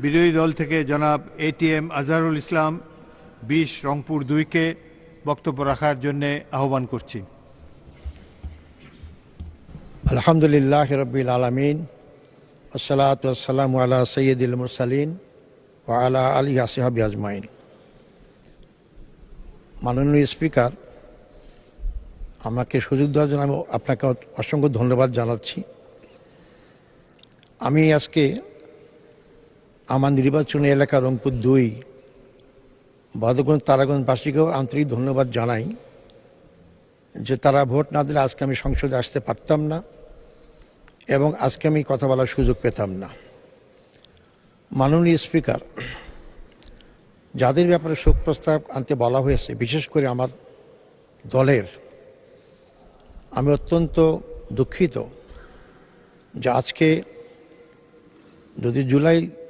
বিরোধী দল থেকে জনাব এটিএম আজহারুল ইসলাম ২০ রংপুর ২-কে বক্তব্য রাখার জন্য আহ্বান করছি। আলহামদুলিল্লাহ রাব্বিল আলামিন, আসসালাতু ওয়াসসালামু আলা সাইয়্যিদিল মুরসালিন ওয়া আলা আলিহি ওয়া সাহবিহি আজমাইন। মাননীয় স্পিকার, আমাকে সুযোগ দেওয়ার জন্য আমি আপনাকে অসংখ্য ধন্যবাদ জানাচ্ছি। আমি আজকে আমার নির্বাচনী এলাকা রংপুর ২ বদরগঞ্জ তারাগঞ্জবাসীকেও আন্তরিক ধন্যবাদ জানাই যে তারা ভোট না দিলে আজকে আমি সংসদে আসতে পারতাম না এবং আজকে আমি কথা বলার সুযোগ পেতাম না। মাননীয় স্পিকার, যাদের ব্যাপারে শোক প্রস্তাব আনতে বলা হয়েছে, বিশেষ করে আমার দলের, আমি অত্যন্ত দুঃখিত যে আজকে যদি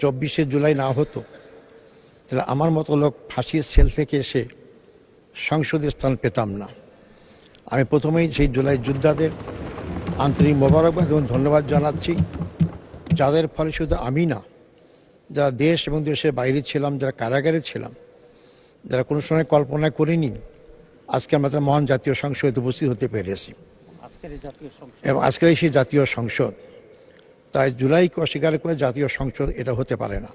২৪শে জুলাই না হতো তাহলে আমার মতো লোক ফাঁসির সেল থেকে এসে সংসদে স্থান পেতাম না। আমি প্রথমেই সেই জুলাই যোদ্ধাদের আন্তরিক মোবারকবাদ এবং ধন্যবাদ জানাচ্ছি, যাদের ফলে শুধু আমি না, যারা দেশ এবং দেশের বাইরে ছিলাম, যারা কারাগারে ছিলাম, যারা কোনো সময় কল্পনা করিনি, আজকে আমরা তার মহান জাতীয় সংসদে উপস্থিত হতে পেরেছি এবং আজকের সেই জাতীয় সংসদ। তাই জুলাইকে অস্বীকার করে জাতীয় সংসদ এটা হতে পারে না।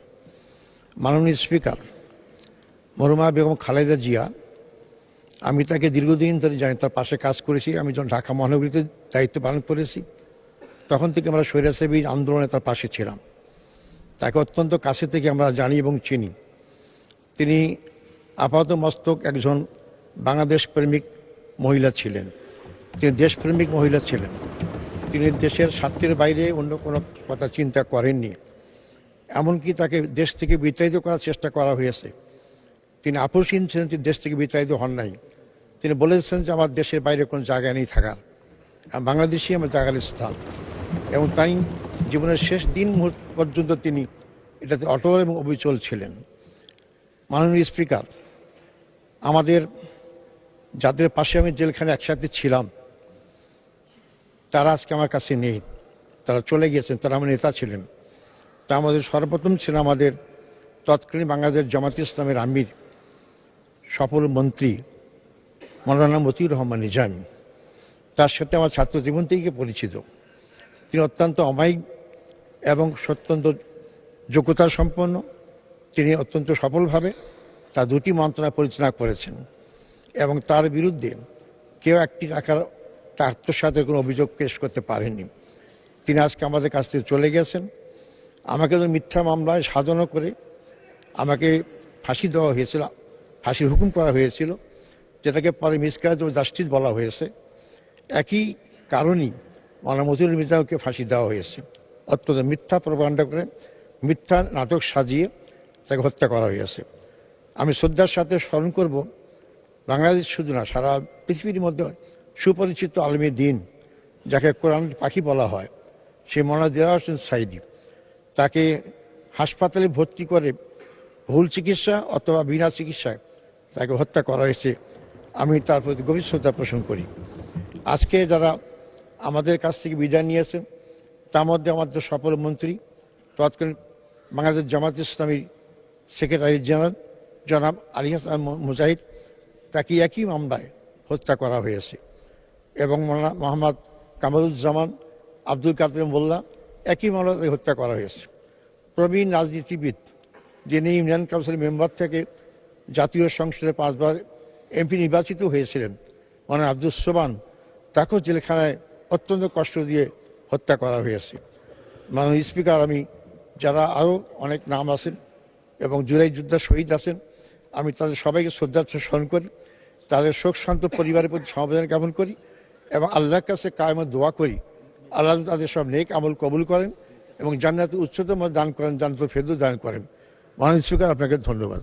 মাননীয় স্পিকার, মরহুমা বেগম খালেদা জিয়া, আমি তাকে দীর্ঘদিন ধরে জানি, তার পাশে কাজ করেছি। আমি যখন ঢাকা মহানগরীতে দায়িত্ব পালন করেছি তখন থেকে আমরা স্বৈরাচারী আন্দোলনে তার পাশে ছিলাম। তাকে অত্যন্ত কাছে থেকে আমরা জানি এবং চিনি। তিনি আপাতমস্তক একজন বাংলাদেশ প্রেমিক মহিলা ছিলেন, তিনি দেশপ্রেমিক মহিলা ছিলেন। তিনি দেশের স্বার্থের বাইরে অন্য কোনো কথা চিন্তা করেননি। এমনকি তাকে দেশ থেকে বিতাড়িত করার চেষ্টা করা হয়েছে, তিনি আপোষহীন ছিলেন, তিনি দেশ থেকে বিতাড়িত হন নাই। তিনি বলেছেন যে আমার দেশের বাইরে কোনো জায়গা নেই থাকার, বাংলাদেশই আমার জায়গার স্থান। এবং তাই জীবনের শেষ দিন মুহূর্ত পর্যন্ত তিনি এটাতে অটল এবং অবিচল ছিলেন। মাননীয় স্পিকার, আমাদের যাদের পাশে আমি জেলখানে একসাথে ছিলাম তারা আজকে আমার কাছে নেই, তারা চলে গিয়েছেন, তারা আমার নেতা ছিলেন। তা আমাদের সর্বপ্রথম ছিলেন আমাদের তৎকালীন বাংলাদেশ জামাত ইসলামের আমির, সফল মন্ত্রী মৌলানা মতিউর রহমান নিজামী। তার সাথে আমার ছাত্র জীবন থেকে পরিচিত। তিনি অত্যন্ত অমায়িক এবং অত্যন্ত যোগ্যতা সম্পন্ন। তিনি অত্যন্ত সফলভাবে তার দুটি মন্ত্রণালয় পরিচালনা করেছেন এবং তার বিরুদ্ধে কেউ একটি টাকার আত্মসাতের কোনো অভিযোগ পেশ করতে পারেননি। তিনি আজকে আমাদের কাছ থেকে চলে গেছেন। আমাকে তো মিথ্যা মামলায় সাজানো করে আমাকে ফাঁসি দেওয়া হয়েছিল, ফাঁসির হুকুম করা হয়েছিল, যেটাকে পরে মিসক্যারেজ অফ জাস্টিস বলা হয়েছে। একই কারণেই মৌলানা মতিউর মির্জাকে ফাঁসি দেওয়া হয়েছে। অত্যন্ত মিথ্যা প্রপাগান্ডা করে, মিথ্যা নাটক সাজিয়ে তাকে হত্যা করা হয়েছে। আমি শ্রদ্ধার সাথে স্মরণ করব বাংলাদেশ শুধু না, সারা পৃথিবীর মধ্যে সুপরিচিত আলেমে দ্বীন, যাকে কোরআনের পাখি বলা হয়, সেই মৌলানা দেওয়ার হোসেন সাইদি। তাকে হাসপাতালে ভর্তি করে ভুল চিকিৎসা অথবা বিনা চিকিৎসায় তাকে হত্যা করা হয়েছে। আমি তার প্রতি গভীর শ্রদ্ধা পোষণ করি। আজকে যারা আমাদের কাছ থেকে বিদায় নিয়েছেন তার মধ্যে আমাদের সফল মন্ত্রী, তৎকালীন বাংলাদেশ জামাত ইসলামীর সেক্রেটারি জেনারেল জনাব আলী হাসান মুজাহিদ, তাকে একই মামলায় হত্যা করা হয়েছে। এবং মোহাম্মদ কামরুজ্জামান আব্দুল কাদের মোল্লা, একই মামলায় হত্যা করা হয়েছে। প্রবীণ রাজনীতিবিদ, যিনি ইউনিয়ন কাউন্সিল মেম্বার থেকে জাতীয় সংসদে 5 বার এমপি নির্বাচিত হয়েছিলেন, মানে আব্দুল সোবান, তাকেও জেলখানায় অত্যন্ত কষ্ট দিয়ে হত্যা করা হয়েছে। মাননীয় স্পিকার, আমি যারা আরও অনেক নাম আছেন এবং জুলাই যোদ্ধা শহীদ আছেন, আমি তাদের সবাইকে শ্রদ্ধার সাথে স্মরণ করি, তাদের শোকশান্ত পরিবারের প্রতি সমবেদনা জ্ঞাপন করি এবং আল্লাহর কাছে কায়েমত দোয়া করি আল্লাহ তাদের সব নেক আমল কবুল করেন এবং জান্নাতে উচ্চতম দান করেন, জান্নাতুল ফেরদৌস দান করেন। মাননীয় স্পিকার, আপনাকে ধন্যবাদ।